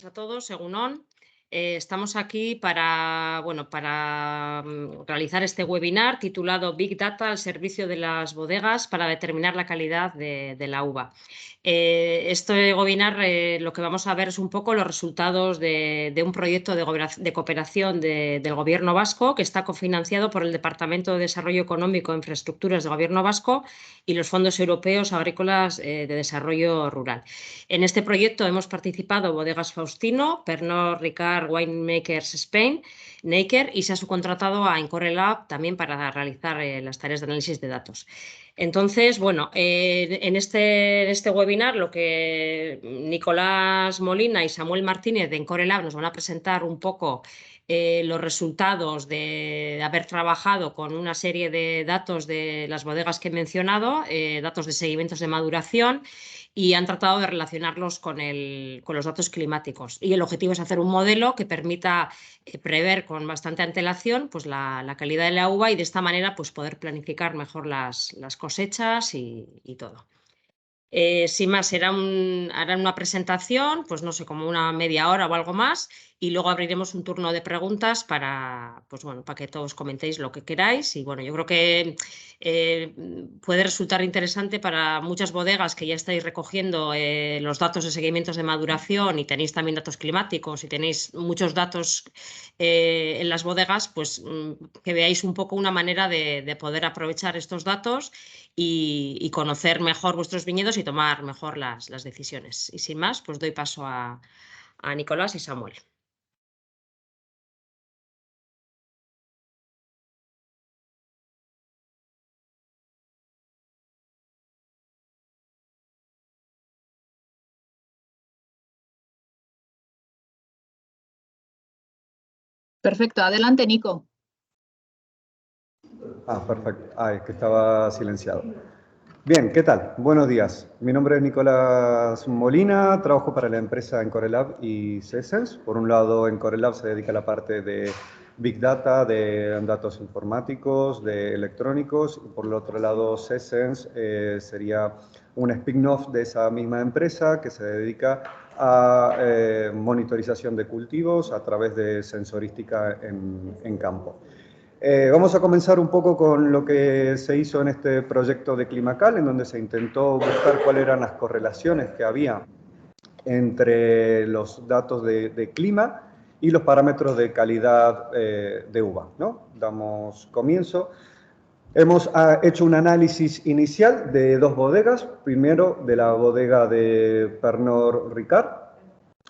A todos, Egunon. Estamos aquí para realizar este webinar titulado Big Data al servicio de las bodegas para determinar la calidad de la uva. Este webinar lo que vamos a ver es un poco los resultados de un proyecto de cooperación del Gobierno vasco que está cofinanciado por el Departamento de Desarrollo Económico e Infraestructuras del Gobierno vasco y los fondos europeos agrícolas de desarrollo rural. En este proyecto hemos participado Bodegas Faustino, Pernod Ricard Winemakers Spain, Neiker, y se ha subcontratado a Encore Lab también para realizar las tareas de análisis de datos. Entonces, bueno, en este webinar lo que Nicolás Molina y Samuel Martínez de Encore Lab nos van a presentar un poco los resultados de haber trabajado con una serie de datos de las bodegas que he mencionado, datos de seguimientos de maduración, y han tratado de relacionarlos con los datos climáticos. Y el objetivo es hacer un modelo que permita prever con bastante antelación pues, la calidad de la uva y de esta manera pues, poder planificar mejor las cosechas y todo. Sin más, harán una presentación, pues no sé, como una media hora o algo más, y luego abriremos un turno de preguntas para que todos comentéis lo que queráis. Y bueno, yo creo que puede resultar interesante para muchas bodegas que ya estáis recogiendo los datos de seguimientos de maduración y tenéis también datos climáticos y tenéis muchos datos en las bodegas, pues que veáis un poco una manera de poder aprovechar estos datos y conocer mejor vuestros viñedos y tomar mejor las decisiones. Y sin más, pues doy paso a Nicolás y Samuel. Perfecto, adelante, Nico. Perfecto. Es que estaba silenciado. Bien, ¿qué tal? Buenos días. Mi nombre es Nicolás Molina, trabajo para la empresa Encore Lab y Sesens. Por un lado, Encore Lab se dedica a la parte de Big Data, de datos informáticos, de electrónicos, y por el otro lado, Sesens sería un spin-off de esa misma empresa que se dedica a monitorización de cultivos a través de sensorística en campo. Vamos a comenzar un poco con lo que se hizo en este proyecto de Climacal, en donde se intentó buscar cuáles eran las correlaciones que había entre los datos de clima y los parámetros de calidad de uva, ¿no? Damos comienzo. Hemos hecho un análisis inicial de dos bodegas. Primero, de la bodega de Pernod Ricard,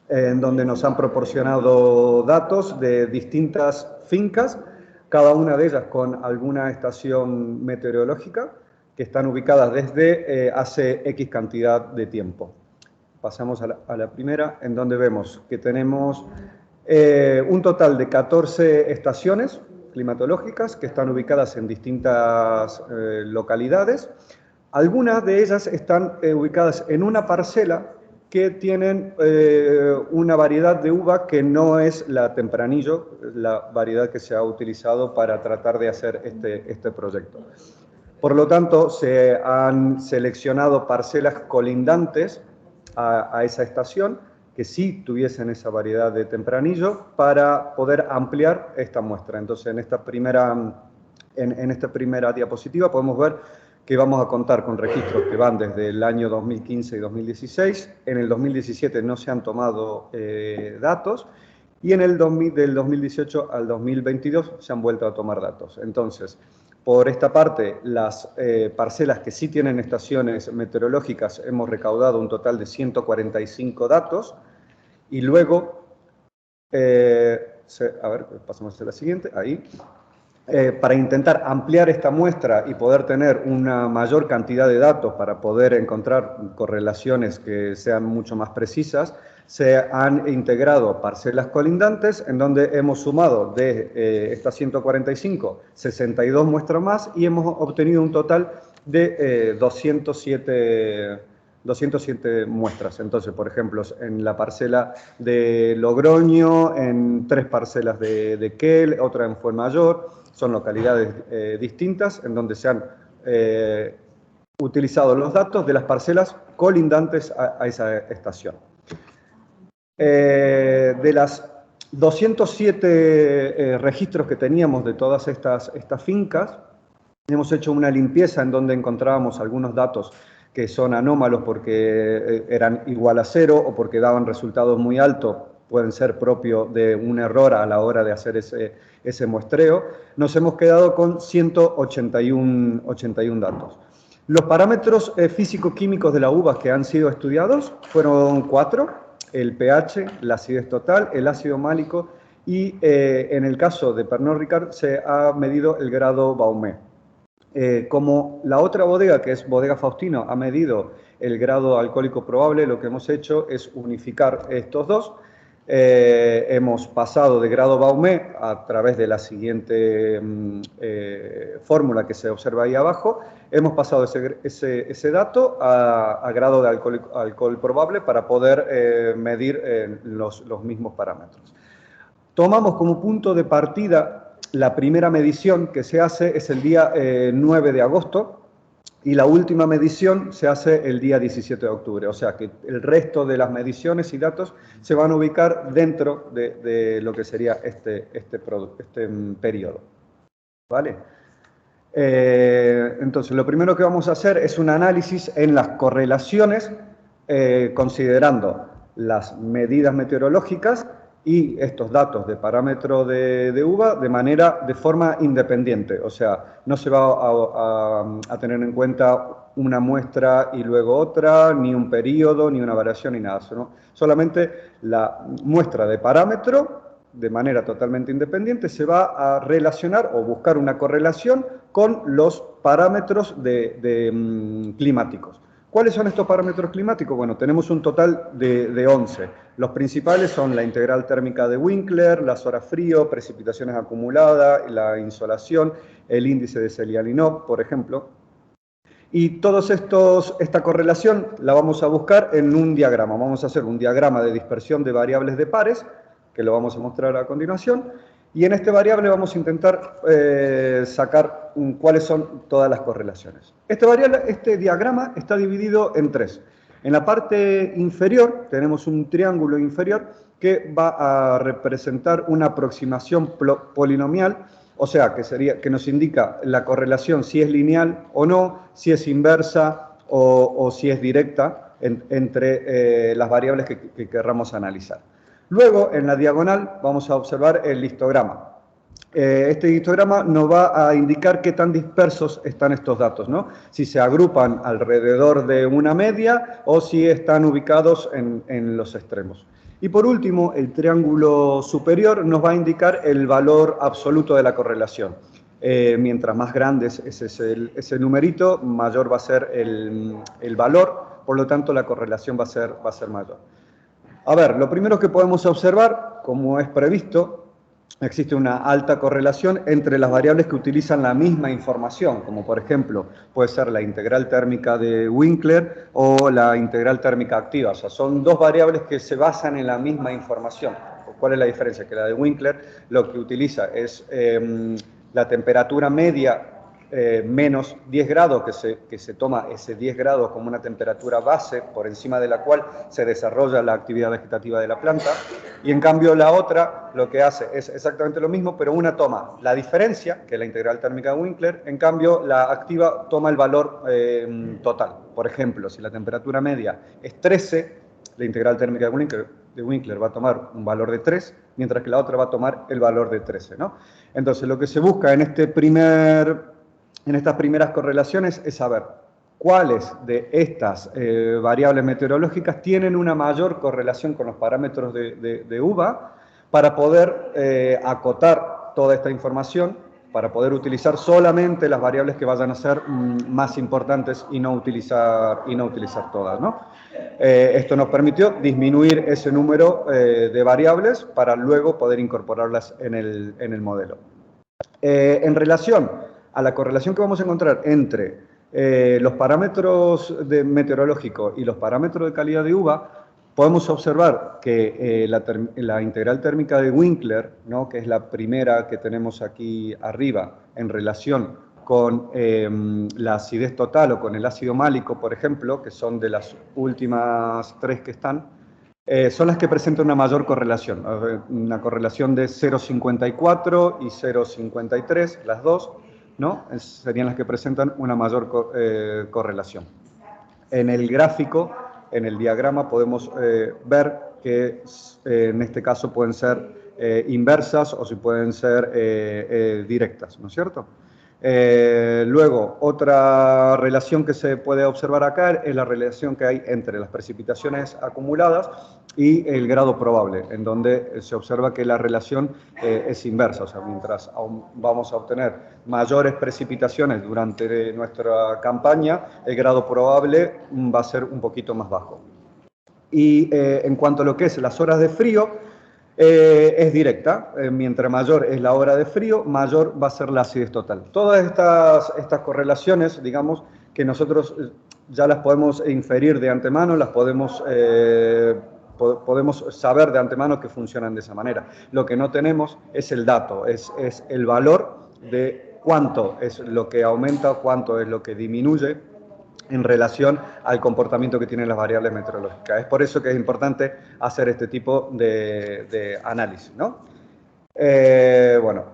en donde nos han proporcionado datos de distintas fincas, cada una de ellas con alguna estación meteorológica, que están ubicadas desde hace X cantidad de tiempo. Pasamos a la primera, en donde vemos que tenemos un total de 14 estaciones climatológicas que están ubicadas en distintas localidades. Algunas de ellas están ubicadas en una parcela que tienen una variedad de uva que no es la Tempranillo, la variedad que se ha utilizado para tratar de hacer este proyecto. Por lo tanto, se han seleccionado parcelas colindantes a esa estación que sí tuviesen esa variedad de Tempranillo para poder ampliar esta muestra. Entonces, en esta primera diapositiva podemos ver que vamos a contar con registros que van desde el año 2015 y 2016. En el 2017 no se han tomado datos y del 2018 al 2022 se han vuelto a tomar datos. Entonces, por esta parte, las parcelas que sí tienen estaciones meteorológicas hemos recaudado un total de 145 datos y luego, a ver, pasamos a la siguiente, ahí. Para intentar ampliar esta muestra y poder tener una mayor cantidad de datos para poder encontrar correlaciones que sean mucho más precisas, se han integrado parcelas colindantes en donde hemos sumado de estas 145, 62 muestras más y hemos obtenido un total de 207 muestras. Entonces, por ejemplo, en la parcela de Logroño, en 3 parcelas de Quel, otra en Fuenmayor, son localidades distintas en donde se han utilizado los datos de las parcelas colindantes a esa estación. De las 207 registros que teníamos de todas estas fincas, hemos hecho una limpieza en donde encontrábamos algunos datos que son anómalos porque eran igual a 0 o porque daban resultados muy altos, pueden ser propio de un error a la hora de hacer ese muestreo. Nos hemos quedado con 181 datos. Los parámetros físico-químicos de la uva que han sido estudiados fueron 4. El pH, la acidez total, el ácido málico y en el caso de Pernod Ricard se ha medido el grado Baumé. Como la otra bodega, que es Bodega Faustino, ha medido el grado alcohólico probable, lo que hemos hecho es unificar estos dos. Hemos pasado de grado Baumé a través de la siguiente fórmula que se observa ahí abajo. Hemos pasado ese dato a grado de alcohol probable para poder medir los mismos parámetros. Tomamos como punto de partida la primera medición que se hace es el día 9 de agosto y la última medición se hace el día 17 de octubre. O sea que el resto de las mediciones y datos se van a ubicar dentro de lo que sería este periodo. ¿Vale? Entonces, lo primero que vamos a hacer es un análisis en las correlaciones, considerando las medidas meteorológicas y estos datos de parámetro de uva de forma independiente. O sea, no se va a tener en cuenta una muestra y luego otra, ni un periodo, ni una variación, ni nada. Solamente la muestra de parámetro, de manera totalmente independiente, se va a relacionar o buscar una correlación con los parámetros climáticos. ¿Cuáles son estos parámetros climáticos? Bueno, tenemos un total de 11. Los principales son la integral térmica de Winkler, las horas frío, precipitaciones acumuladas, la insolación, el índice de Selialinov, por ejemplo. Y esta correlación la vamos a buscar en un diagrama. Vamos a hacer un diagrama de dispersión de variables de pares, que lo vamos a mostrar a continuación. Y en este variable vamos a intentar sacar cuáles son todas las correlaciones. Este diagrama está dividido en 3. En la parte inferior tenemos un triángulo inferior que va a representar una aproximación polinomial, o sea, que nos indica la correlación si es lineal o no, si es inversa o si es directa entre las variables que querramos analizar. Luego, en la diagonal, vamos a observar el histograma. Este histograma nos va a indicar qué tan dispersos están estos datos, ¿no? Si se agrupan alrededor de una media o si están ubicados en los extremos. Y por último, el triángulo superior nos va a indicar el valor absoluto de la correlación. Mientras más grande es ese numerito, mayor va a ser el valor, por lo tanto la correlación va a ser mayor. A ver, lo primero que podemos observar, como es previsto, existe una alta correlación entre las variables que utilizan la misma información, como por ejemplo puede ser la integral térmica de Winkler o la integral térmica activa. O sea, son dos variables que se basan en la misma información. ¿Cuál es la diferencia? Que la de Winkler lo que utiliza es la temperatura media menos 10 grados, que se toma ese 10 grados como una temperatura base por encima de la cual se desarrolla la actividad vegetativa de la planta, y en cambio la otra lo que hace es exactamente lo mismo, pero una toma la diferencia, que es la integral térmica de Winkler, en cambio la activa toma el valor total. Por ejemplo, si la temperatura media es 13, la integral térmica de Winkler va a tomar un valor de 3, mientras que la otra va a tomar el valor de 13, ¿no? Entonces lo que se busca en estas primeras correlaciones es saber cuáles de estas variables meteorológicas tienen una mayor correlación con los parámetros de uva para poder acotar toda esta información, para poder utilizar solamente las variables que vayan a ser más importantes y no utilizar todas, ¿no? Esto nos permitió disminuir ese número de variables para luego poder incorporarlas en el modelo. En relación a la correlación que vamos a encontrar entre los parámetros meteorológicos y los parámetros de calidad de uva, podemos observar que la integral térmica de Winkler, ¿no?, que es la primera que tenemos aquí arriba en relación con la acidez total o con el ácido málico, por ejemplo, que son de las últimas 3 que están, Son las que presentan una mayor correlación, una correlación de 0,54 y 0,53, las dos, ¿no? Serían las que presentan una mayor correlación. En el gráfico, en el diagrama, podemos ver que en este caso pueden ser inversas o si pueden ser directas, ¿no es cierto? Luego, otra relación que se puede observar acá es la relación que hay entre las precipitaciones acumuladas y el grado probable, en donde se observa que la relación es inversa, o sea, mientras vamos a obtener mayores precipitaciones durante nuestra campaña, el grado probable va a ser un poquito más bajo. Y en cuanto a lo que es las horas de frío, es directa. Mientras mayor es la hora de frío, mayor va a ser la acidez total. Todas estas correlaciones, digamos, que nosotros ya las podemos inferir de antemano, las podemos saber de antemano que funcionan de esa manera. Lo que no tenemos es el dato, es el valor de cuánto es lo que aumenta, cuánto es lo que disminuye en relación al comportamiento que tienen las variables meteorológicas. Es por eso que es importante hacer este tipo de análisis, ¿no? Bueno,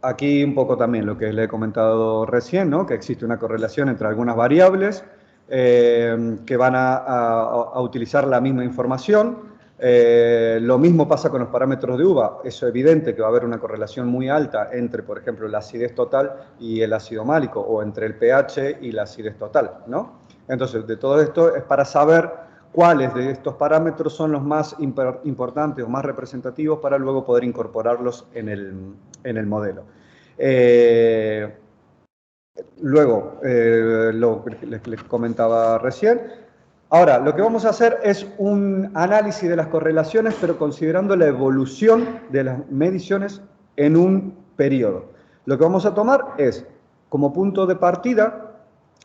aquí un poco también lo que le he comentado recién, ¿no? Que existe una correlación entre algunas variables que van a utilizar la misma información. Lo mismo pasa con los parámetros de uva. Es evidente que va a haber una correlación muy alta entre, por ejemplo, la acidez total y el ácido málico, o entre el pH y la acidez total, ¿no? Entonces, de todo esto es para saber cuáles de estos parámetros son los más importantes o más representativos para luego poder incorporarlos en el modelo. Luego, lo que les comentaba recién. Ahora, lo que vamos a hacer es un análisis de las correlaciones, pero considerando la evolución de las mediciones en un periodo. Lo que vamos a tomar es, como punto de partida,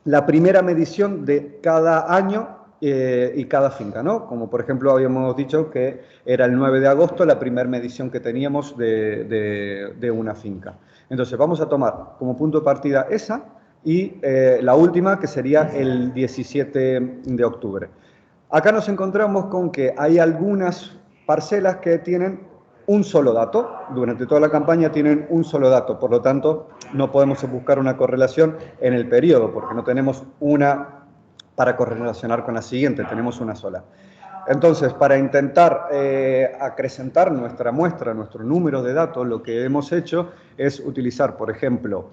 la primera medición de cada año y cada finca, ¿no? Como por ejemplo habíamos dicho que era el 9 de agosto la primera medición que teníamos de una finca. Entonces vamos a tomar como punto de partida esa y la última que sería el 17 de octubre. Acá nos encontramos con que hay algunas parcelas que tienen un solo dato, durante toda la campaña tienen un solo dato, por lo tanto no podemos buscar una correlación en el periodo, porque no tenemos una para correlacionar con la siguiente, tenemos una sola. Entonces, para intentar acrecentar nuestra muestra, nuestro número de datos, lo que hemos hecho es utilizar, por ejemplo,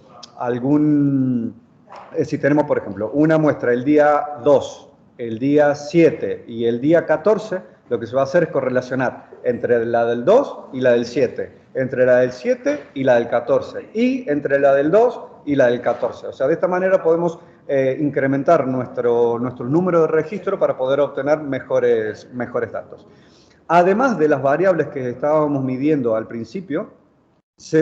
si tenemos, por ejemplo, una muestra el día 2, el día 7 y el día 14, lo que se va a hacer es correlacionar entre la del 2 y la del 7, entre la del 7 y la del 14, y entre la del 2 y la del 14. O sea, de esta manera podemos incrementar nuestro número de registro para poder obtener mejores datos. Además de las variables que estábamos midiendo al principio,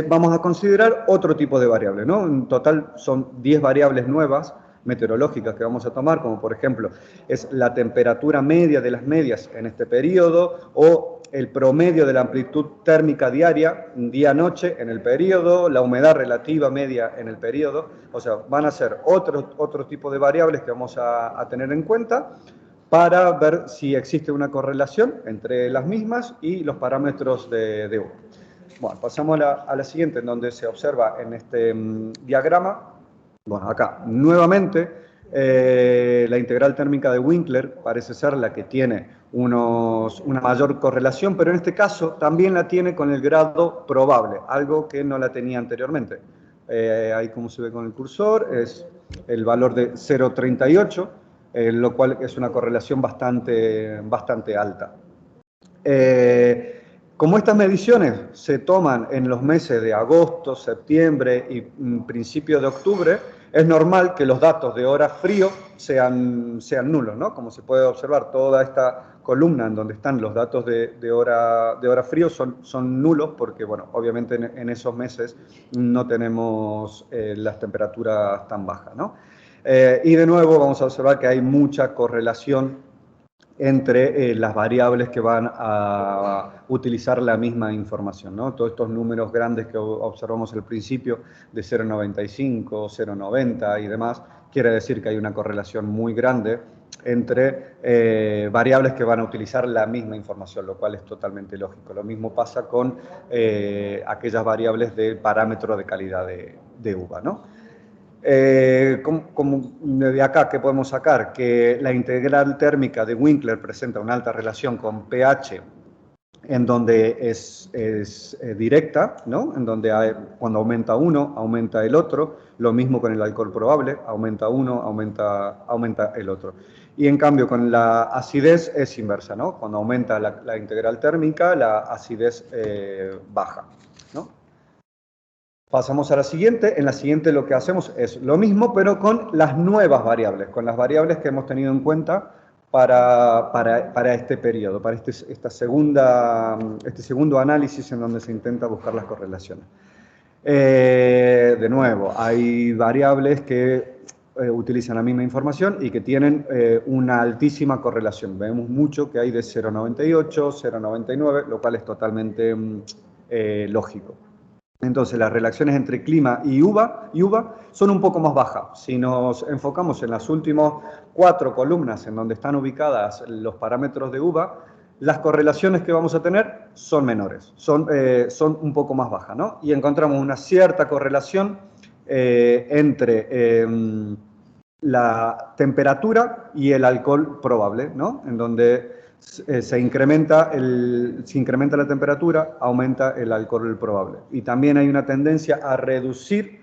vamos a considerar otro tipo de variables, ¿no? En total son 10 variables nuevas meteorológicas que vamos a tomar, como por ejemplo es la temperatura media de las medias en este periodo, o el promedio de la amplitud térmica diaria, día-noche en el periodo, la humedad relativa media en el periodo. O sea, van a ser otro tipo de variables que vamos a tener en cuenta para ver si existe una correlación entre las mismas y los parámetros de uva. Bueno, pasamos a la siguiente, en donde se observa en este diagrama. Bueno, acá nuevamente la integral térmica de Winkler parece ser la que tiene una mayor correlación, pero en este caso también la tiene con el grado probable, algo que no la tenía anteriormente. Ahí como se ve con el cursor, es el valor de 0,38, lo cual es una correlación bastante alta. Como estas mediciones se toman en los meses de agosto, septiembre y principio de octubre, es normal que los datos de hora frío sean nulos, ¿no? Como se puede observar, toda esta columna en donde están los datos de hora frío son nulos porque, bueno, obviamente en esos meses no tenemos las temperaturas tan bajas, ¿no? Y de nuevo vamos a observar que hay mucha correlación entre las variables que van a utilizar la misma información, ¿no? Todos estos números grandes que observamos al principio, de 0,95, 0,90 y demás, quiere decir que hay una correlación muy grande entre variables que van a utilizar la misma información, lo cual es totalmente lógico. Lo mismo pasa con aquellas variables de parámetro de calidad de uva, ¿no? De acá, ¿qué podemos sacar? Que la integral térmica de Winkler presenta una alta relación con pH, en donde es directa, ¿no? En donde cuando aumenta uno, aumenta el otro. Lo mismo con el alcohol probable, aumenta uno, aumenta el otro. Y en cambio con la acidez es inversa, ¿no? Cuando aumenta la integral térmica, la acidez baja, ¿no? Pasamos a la siguiente. En la siguiente lo que hacemos es lo mismo, pero con las nuevas variables, con las variables que hemos tenido en cuenta para este periodo, para este segundo análisis en donde se intenta buscar las correlaciones. De nuevo, hay variables que utilizan la misma información y que tienen una altísima correlación. Vemos mucho que hay de 0,98, 0,99, lo cual es totalmente lógico. Entonces, las relaciones entre clima y uva son un poco más bajas. Si nos enfocamos en las últimas 4 columnas en donde están ubicadas los parámetros de uva, las correlaciones que vamos a tener son menores, son un poco más bajas, ¿no? Y encontramos una cierta correlación entre la temperatura y el alcohol probable, ¿no? En donde se incrementa la temperatura, aumenta el alcohol probable. Y también hay una tendencia a reducir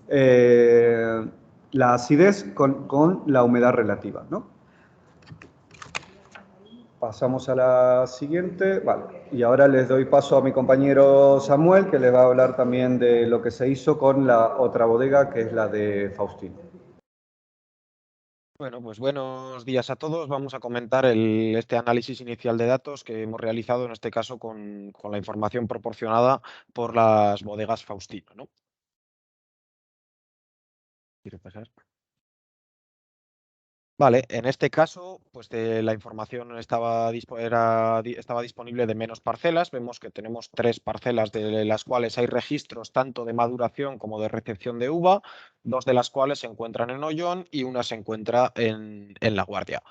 la acidez con la humedad relativa, ¿no? Pasamos a la siguiente. Vale. Y ahora les doy paso a mi compañero Samuel, que les va a hablar también de lo que se hizo con la otra bodega, que es la de Faustino. Bueno, pues buenos días a todos. Vamos a comentar este análisis inicial de datos que hemos realizado, en este caso con la información proporcionada por las bodegas Faustino, ¿no? ¿Quieres pasar? Vale, en este caso, pues la información estaba disponible de menos parcelas. Vemos que tenemos 3 parcelas de las cuales hay registros tanto de maduración como de recepción de uva, 2 de las cuales se encuentran en Ollón y una se encuentra en La Guardia.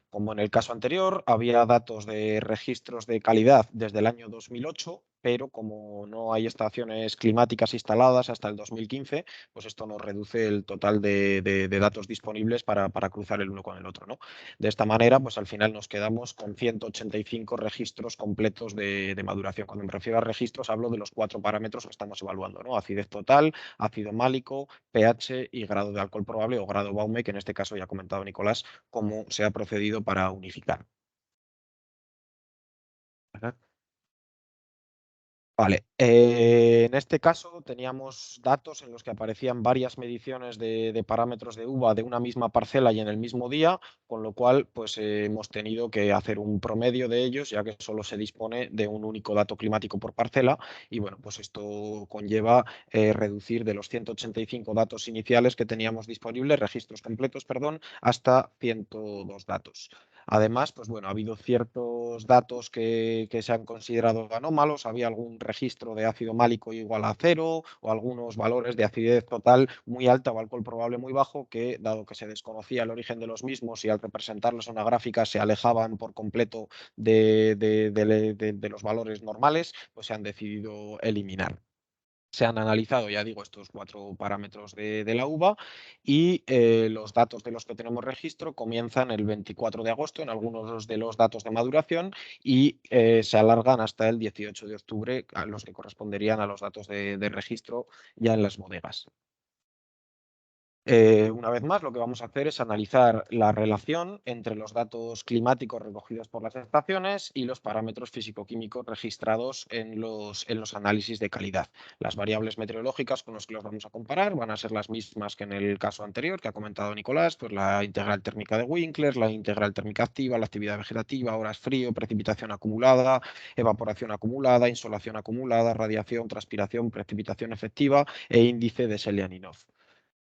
Como en el caso anterior, había datos de registros de calidad desde el año 2008, pero como no hay estaciones climáticas instaladas hasta el 2015, pues esto nos reduce el total de datos disponibles para cruzar el uno con el otro, ¿no? De esta manera, pues al final nos quedamos con 185 registros completos de maduración. Cuando me refiero a registros, hablo de los 4 parámetros que estamos evaluando, ¿no? Acidez total, ácido málico, pH y grado de alcohol probable o grado Baume, que en este caso ya ha comentado Nicolás cómo se ha procedido para unificar. Vale, en este caso teníamos datos en los que aparecían varias mediciones de parámetros de uva de una misma parcela y en el mismo día, con lo cual pues hemos tenido que hacer un promedio de ellos, ya que solo se dispone de un único dato climático por parcela y bueno, pues esto conlleva reducir de los 185 datos iniciales que teníamos disponibles, registros completos, perdón, hasta 102 datos. Además, pues bueno, ha habido ciertos datos que se han considerado anómalos, había algún registro de ácido málico igual a 0 o algunos valores de acidez total muy alta o alcohol probable muy bajo que, dado que se desconocía el origen de los mismos y al representarlos en una gráfica se alejaban por completo de los valores normales, pues se han decidido eliminar. Se han analizado, ya digo, estos 4 parámetros de la uva y los datos de los que tenemos registro comienzan el 24 de agosto en algunos de los datos de maduración y se alargan hasta el 18 de octubre, a los que corresponderían a los datos de registro ya en las bodegas. Una vez más, lo que vamos a hacer es analizar la relación entre los datos climáticos recogidos por las estaciones y los parámetros físico-químicos registrados en los análisis de calidad. Las variables meteorológicas con las que los vamos a comparar van a ser las mismas que en el caso anterior que ha comentado Nicolás, pues la integral térmica de Winkler, la integral térmica activa, la actividad vegetativa, horas frío, precipitación acumulada, evaporación acumulada, insolación acumulada, radiación, transpiración, precipitación efectiva e índice de Selianinov.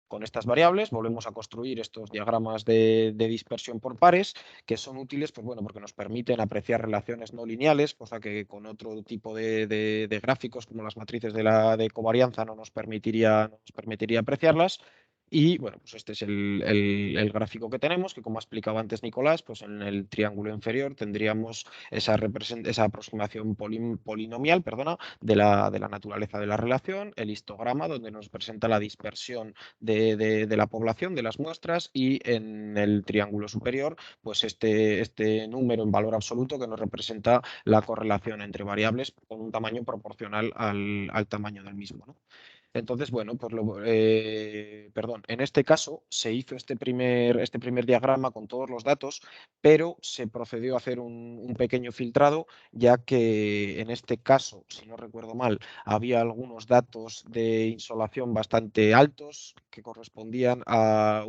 Con estas variables volvemos a construir estos diagramas de dispersión por pares que son útiles pues bueno, porque nos permiten apreciar relaciones no lineales, cosa que con otro tipo de gráficos como las matrices de covarianza no nos permitiría apreciarlas. Y bueno, pues este es el gráfico que tenemos, que como ha explicado antes Nicolás, pues en el triángulo inferior tendríamos esa aproximación polinomial, perdona, de la naturaleza de la relación, el histograma donde nos presenta la dispersión de la población, de las muestras, y en el triángulo superior, pues este número en valor absoluto que nos representa la correlación entre variables con un tamaño proporcional al tamaño del mismo, ¿no? Entonces, bueno, pues perdón, en este caso se hizo este primer diagrama con todos los datos, pero se procedió a hacer un pequeño filtrado, ya que en este caso, si no recuerdo mal, había algunos datos de insolación bastante altos que correspondían a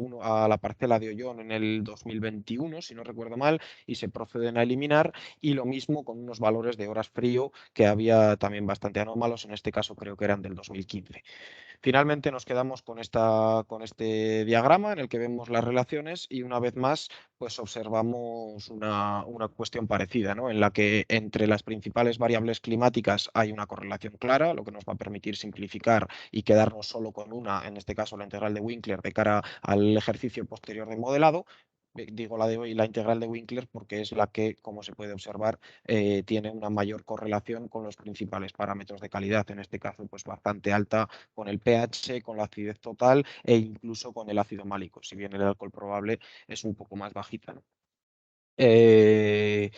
la parcela de Ollón en el 2021, si no recuerdo mal, y se proceden a eliminar, y lo mismo con unos valores de horas frío que había también bastante anómalos, en este caso creo que eran del 2015. Finalmente nos quedamos con este diagrama en el que vemos las relaciones y una vez más pues observamos una cuestión parecida, ¿no? En la que entre las principales variables climáticas hay una correlación clara, lo que nos va a permitir simplificar y quedarnos solo con una, en este caso la integral de Winkler, de cara al ejercicio posterior de modelado. Digo la integral de Winkler porque es la que, como se puede observar, tiene una mayor correlación con los principales parámetros de calidad, en este caso pues bastante alta con el pH, con la acidez total e incluso con el ácido málico, si bien el alcohol probable es un poco más bajita, ¿no? ¿Qué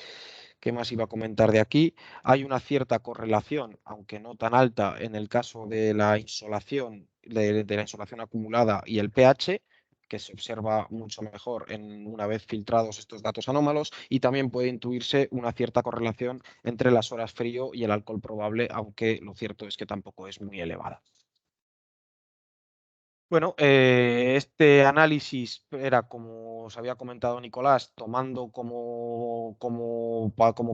más iba a comentar de aquí? Hay una cierta correlación, aunque no tan alta, en el caso de la insolación, de la insolación acumulada y el pH, que se observa mucho mejor una vez filtrados estos datos anómalos, y también puede intuirse una cierta correlación entre las horas frío y el alcohol probable, aunque lo cierto es que tampoco es muy elevada. Bueno, este análisis era, como os había comentado Nicolás, tomando como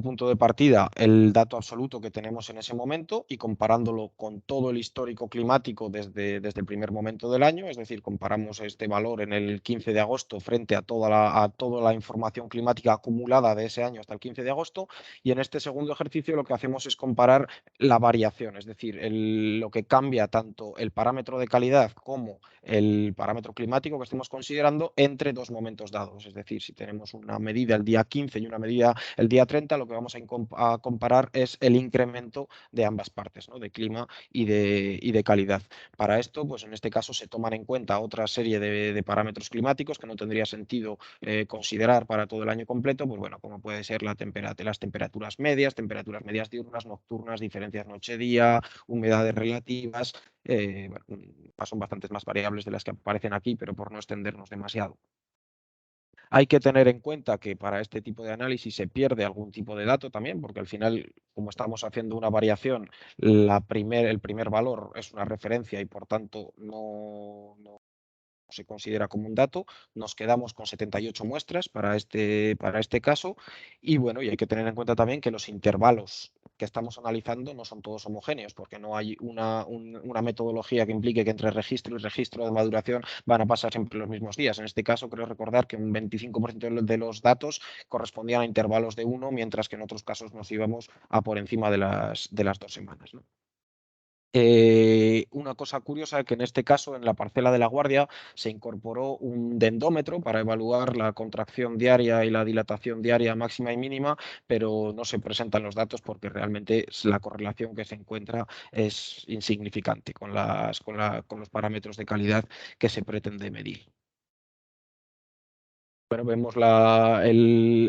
punto de partida el dato absoluto que tenemos en ese momento y comparándolo con todo el histórico climático desde el primer momento del año, es decir, comparamos este valor en el 15 de agosto frente a toda la información climática acumulada de ese año hasta el 15 de agosto, y en este segundo ejercicio lo que hacemos es comparar la variación, es decir, lo que cambia tanto el parámetro de calidad como el parámetro climático que estemos considerando entre dos momentos dados. Es decir, si tenemos una medida el día 15 y una medida el día 30, lo que vamos a comparar es el incremento de ambas partes, ¿no? De clima y de calidad. Para esto, pues en este caso se toman en cuenta otra serie de parámetros climáticos que no tendría sentido considerar para todo el año completo, pues bueno, como puede ser las temperaturas medias diurnas, nocturnas, diferencias noche-día, humedades relativas. Son bastantes más variables de las que aparecen aquí, pero por no extendernos demasiado. Hay que tener en cuenta que para este tipo de análisis se pierde algún tipo de dato también, porque al final, como estamos haciendo una variación, el primer valor es una referencia y por tanto no se considera como un dato. Nos quedamos con 78 muestras para este caso, y bueno, y hay que tener en cuenta también que los intervalos que estamos analizando no son todos homogéneos, porque no hay una metodología que implique que entre registro y registro de maduración van a pasar siempre los mismos días. En este caso, creo recordar que un 25% de los datos correspondían a intervalos de 1, mientras que en otros casos nos íbamos a por encima de las 2 semanas, ¿no? Una cosa curiosa es que en este caso, en la parcela de La Guardia, se incorporó un dendómetro para evaluar la contracción diaria y la dilatación diaria máxima y mínima, pero no se presentan los datos porque realmente la correlación que se encuentra es insignificante con los parámetros de calidad que se pretende medir. Bueno, vemos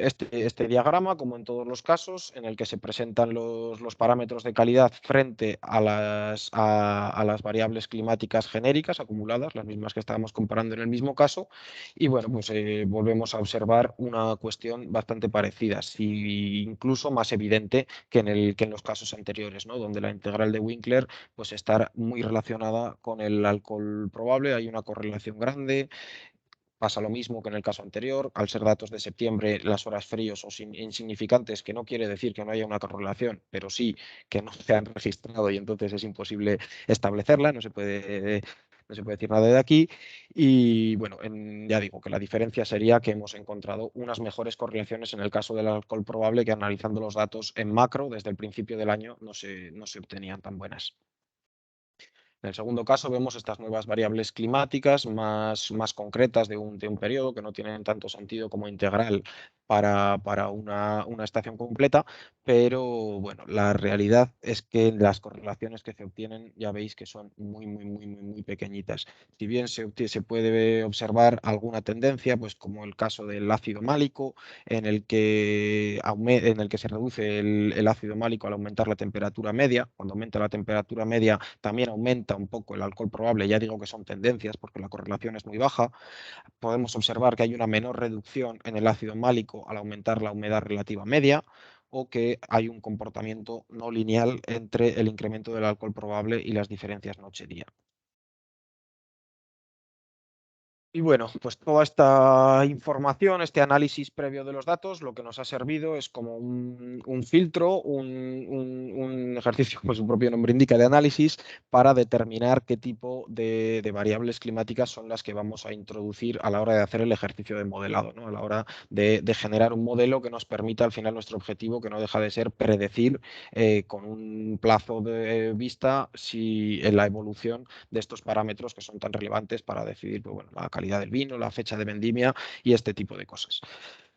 este diagrama, como en todos los casos, en el que se presentan los parámetros de calidad frente a las variables climáticas genéricas acumuladas, las mismas que estábamos comparando en el mismo caso, y bueno, pues volvemos a observar una cuestión bastante parecida, sí, incluso más evidente que en los casos anteriores, ¿no? Donde la integral de Winkler pues está muy relacionada con el alcohol probable, hay una correlación grande. Pasa lo mismo que en el caso anterior, al ser datos de septiembre, las horas fríos o insignificantes, que no quiere decir que no haya una correlación, pero sí que no se han registrado y entonces es imposible establecerla, no se puede decir nada de aquí. Y bueno, ya digo que la diferencia sería que hemos encontrado unas mejores correlaciones en el caso del alcohol probable, que analizando los datos en macro desde el principio del año no se obtenían tan buenas. En el segundo caso vemos estas nuevas variables climáticas más concretas de un periodo que no tienen tanto sentido como integral para una estación completa, pero bueno, la realidad es que las correlaciones que se obtienen ya veis que son muy pequeñitas. Si bien se puede observar alguna tendencia, pues como el caso del ácido málico, en el que se reduce el ácido málico al aumentar la temperatura media. Cuando aumenta la temperatura media también aumenta un poco el alcohol probable, ya digo que son tendencias porque la correlación es muy baja. Podemos observar que hay una menor reducción en el ácido málico al aumentar la humedad relativa media, o que hay un comportamiento no lineal entre el incremento del alcohol probable y las diferencias noche-día. Y bueno, pues toda esta información, este análisis previo de los datos, lo que nos ha servido es como un filtro, un ejercicio, pues su propio nombre indica, de análisis para determinar qué tipo de variables climáticas son las que vamos a introducir a la hora de hacer el ejercicio de modelado, ¿no? A la hora de generar un modelo que nos permita al final nuestro objetivo, que no deja de ser predecir con un plazo de vista si en la evolución de estos parámetros que son tan relevantes para decidir pues, bueno, la calidad del vino, la fecha de vendimia y este tipo de cosas.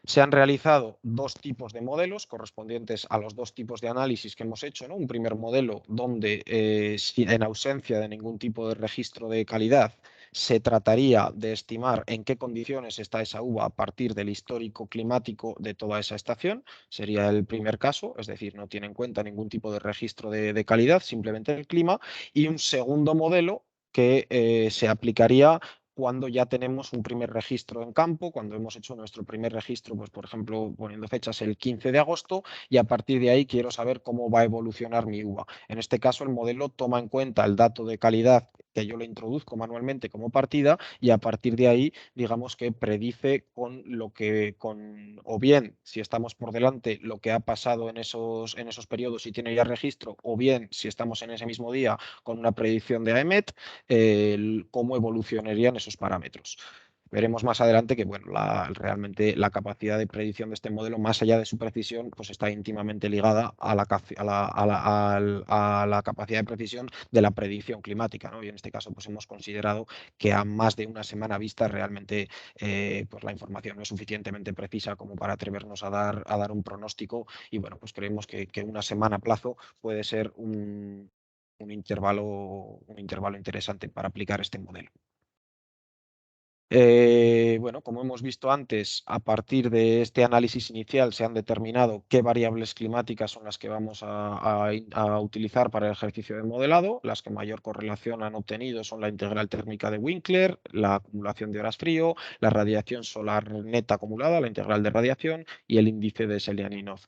Se han realizado dos tipos de modelos correspondientes a los dos tipos de análisis que hemos hecho, ¿no? Un primer modelo donde en ausencia de ningún tipo de registro de calidad se trataría de estimar en qué condiciones está esa uva a partir del histórico climático de toda esa estación. Sería el primer caso, es decir, no tiene en cuenta ningún tipo de registro de calidad, simplemente el clima. Y un segundo modelo que se aplicaría cuando ya tenemos un primer registro en campo, cuando hemos hecho nuestro primer registro, pues por ejemplo, poniendo fechas el 15 de agosto, y a partir de ahí quiero saber cómo va a evolucionar mi uva. En este caso, el modelo toma en cuenta el dato de calidad que yo le introduzco manualmente como partida, y a partir de ahí, digamos que predice o bien, si estamos por delante, lo que ha pasado en esos periodos y tiene ya registro, o bien, si estamos en ese mismo día, con una predicción de AEMET, cómo evolucionarían esos parámetros. Veremos más adelante que bueno, realmente la capacidad de predicción de este modelo, más allá de su precisión, pues está íntimamente ligada a la capacidad de precisión de la predicción climática, ¿no? Y en este caso pues hemos considerado que a más de una semana vista realmente pues la información no es suficientemente precisa como para atrevernos a dar un pronóstico, y bueno, pues creemos que una semana a plazo puede ser un intervalo interesante para aplicar este modelo. Bueno, como hemos visto antes, a partir de este análisis inicial se han determinado qué variables climáticas son las que vamos a utilizar para el ejercicio de modelado. Las que mayor correlación han obtenido son la integral térmica de Winkler, la acumulación de horas frío, la radiación solar neta acumulada, la integral de radiación, y el índice de Selianinov.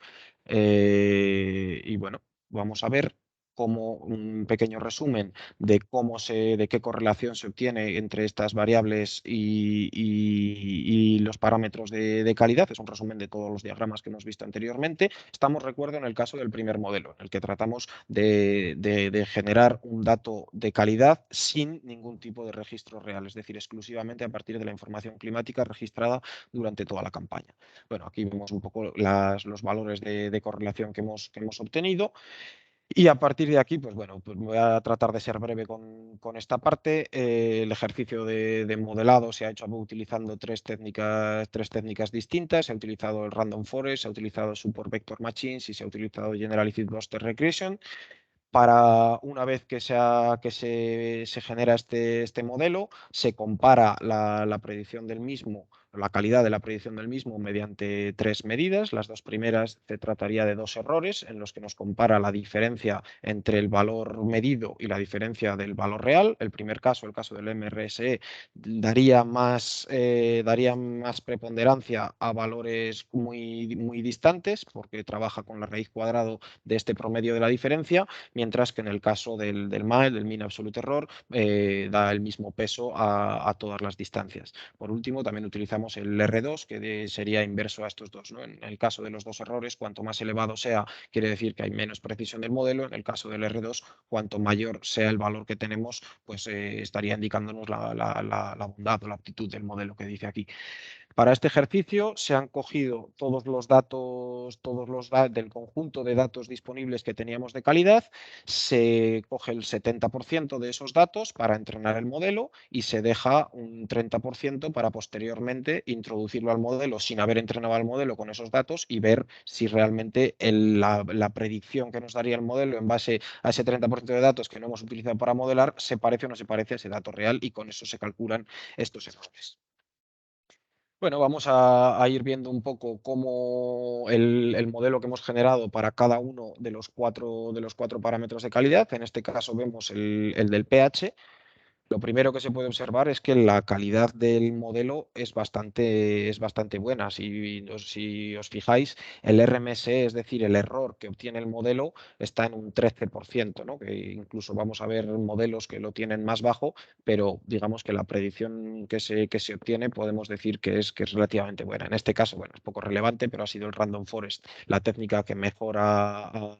Y bueno, vamos a ver como un pequeño resumen de qué correlación se obtiene entre estas variables y los parámetros de calidad. Es un resumen de todos los diagramas que hemos visto anteriormente. Estamos, recuerdo, en el caso del primer modelo, en el que tratamos de generar un dato de calidad sin ningún tipo de registro real, es decir, exclusivamente a partir de la información climática registrada durante toda la campaña. Bueno, aquí vemos un poco los valores de correlación que hemos obtenido. Y a partir de aquí, pues bueno, pues voy a tratar de ser breve con esta parte. El ejercicio de modelado se ha hecho utilizando tres técnicas distintas. Se ha utilizado el Random Forest, se ha utilizado Support Vector Machines y se ha utilizado Generalized Cluster Regression. Para una vez que se genera este modelo, se compara la predicción del mismo, la calidad de la predicción del mismo, mediante tres medidas. Las dos primeras se trataría de dos errores en los que nos compara la diferencia entre el valor medido y la diferencia del valor real. El primer caso, el caso del MRSE, daría más preponderancia a valores muy distantes, porque trabaja con la raíz cuadrada de este promedio de la diferencia, mientras que en el caso del MAE, del Mean Absolute Error, da el mismo peso a todas las distancias. Por último, también utilizamos el R2, que sería inverso a estos dos, ¿no? En el caso de los dos errores, cuanto más elevado sea, quiere decir que hay menos precisión del modelo. En el caso del R2, cuanto mayor sea el valor que tenemos, pues estaría indicándonos la bondad o la aptitud del modelo que dice aquí. Para este ejercicio se han cogido todos los datos del conjunto de datos disponibles que teníamos de calidad, se coge el 70% de esos datos para entrenar el modelo y se deja un 30% para posteriormente introducirlo al modelo sin haber entrenado al modelo con esos datos y ver si realmente la predicción que nos daría el modelo en base a ese 30% de datos que no hemos utilizado para modelar se parece o no se parece a ese dato real, y con eso se calculan estos errores. Bueno, vamos a ir viendo un poco cómo el modelo que hemos generado para cada uno de los cuatro parámetros de calidad. En este caso vemos el del pH. Lo primero que se puede observar es que la calidad del modelo es bastante buena. Si os fijáis, el RMSE, es decir, el error que obtiene el modelo, está en un 13%, ¿no? Que incluso vamos a ver modelos que lo tienen más bajo, pero digamos que la predicción que se obtiene podemos decir que es relativamente buena. En este caso, bueno, es poco relevante, pero ha sido el Random Forest la técnica que mejor ha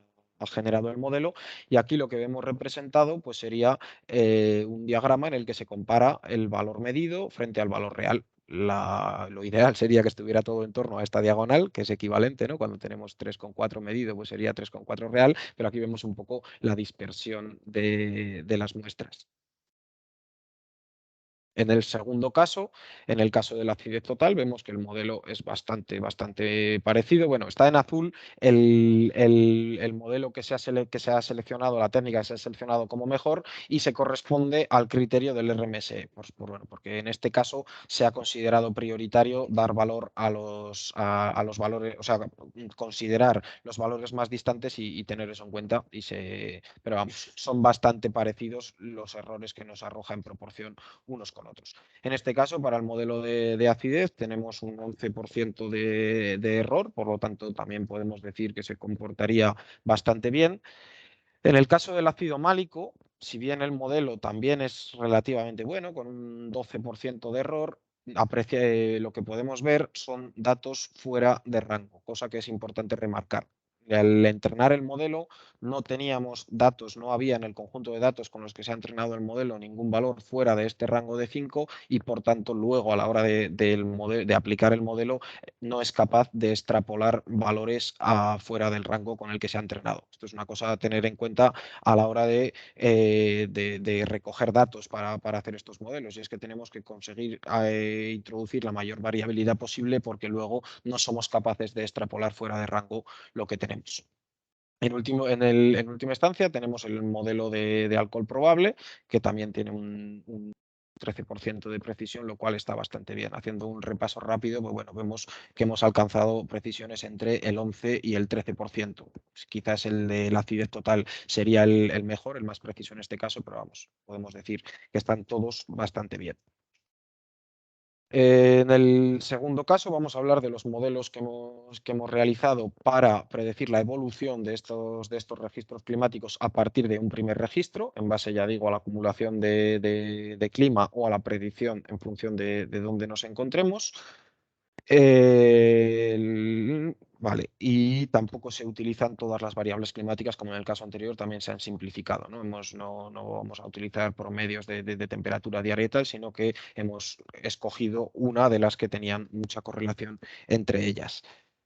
generado el modelo, y aquí lo que vemos representado pues sería un diagrama en el que se compara el valor medido frente al valor real. Lo ideal sería que estuviera todo en torno a esta diagonal, que es equivalente, ¿no? Cuando tenemos 3,4 medido, pues sería 3,4 real, pero aquí vemos un poco la dispersión de las muestras. En el segundo caso, en el caso de la acidez total, vemos que el modelo es bastante parecido. Bueno, está en azul el modelo que se ha seleccionado, la técnica que se ha seleccionado como mejor, y se corresponde al criterio del RMSE, bueno, porque en este caso se ha considerado prioritario dar valor a los valores, o sea, considerar los valores más distantes y tener eso en cuenta. Pero vamos, son bastante parecidos los errores que nos arroja en proporción unos con otros. En este caso, para el modelo de acidez tenemos un 11% de error, por lo tanto también podemos decir que se comportaría bastante bien. En el caso del ácido málico, si bien el modelo también es relativamente bueno, con un 12% de error, lo que podemos ver son datos fuera de rango, cosa que es importante remarcar. Al entrenar el modelo no teníamos datos, no había en el conjunto de datos con los que se ha entrenado el modelo ningún valor fuera de este rango de 5, y por tanto luego a la hora de aplicar el modelo no es capaz de extrapolar valores fuera del rango con el que se ha entrenado. Esto es una cosa a tener en cuenta a la hora de recoger datos para hacer estos modelos, y es que tenemos que conseguir introducir la mayor variabilidad posible, porque luego no somos capaces de extrapolar fuera de rango lo que tenemos. En última instancia tenemos el modelo de alcohol probable, que también tiene un 13% de precisión, lo cual está bastante bien. Haciendo un repaso rápido, pues bueno, vemos que hemos alcanzado precisiones entre el 11 y el 13%. Quizás el de la acidez total sería el mejor, el más preciso en este caso, pero vamos, podemos decir que están todos bastante bien. En el segundo caso vamos a hablar de los modelos que hemos realizado para predecir la evolución de estos registros climáticos a partir de un primer registro, en base, ya digo, a la acumulación de clima o a la predicción en función de dónde nos encontremos. Vale, y tampoco se utilizan todas las variables climáticas, como en el caso anterior, también se han simplificado, ¿no? No vamos a utilizar promedios de temperatura diaria y tal, sino que hemos escogido una de las que tenían mucha correlación entre ellas.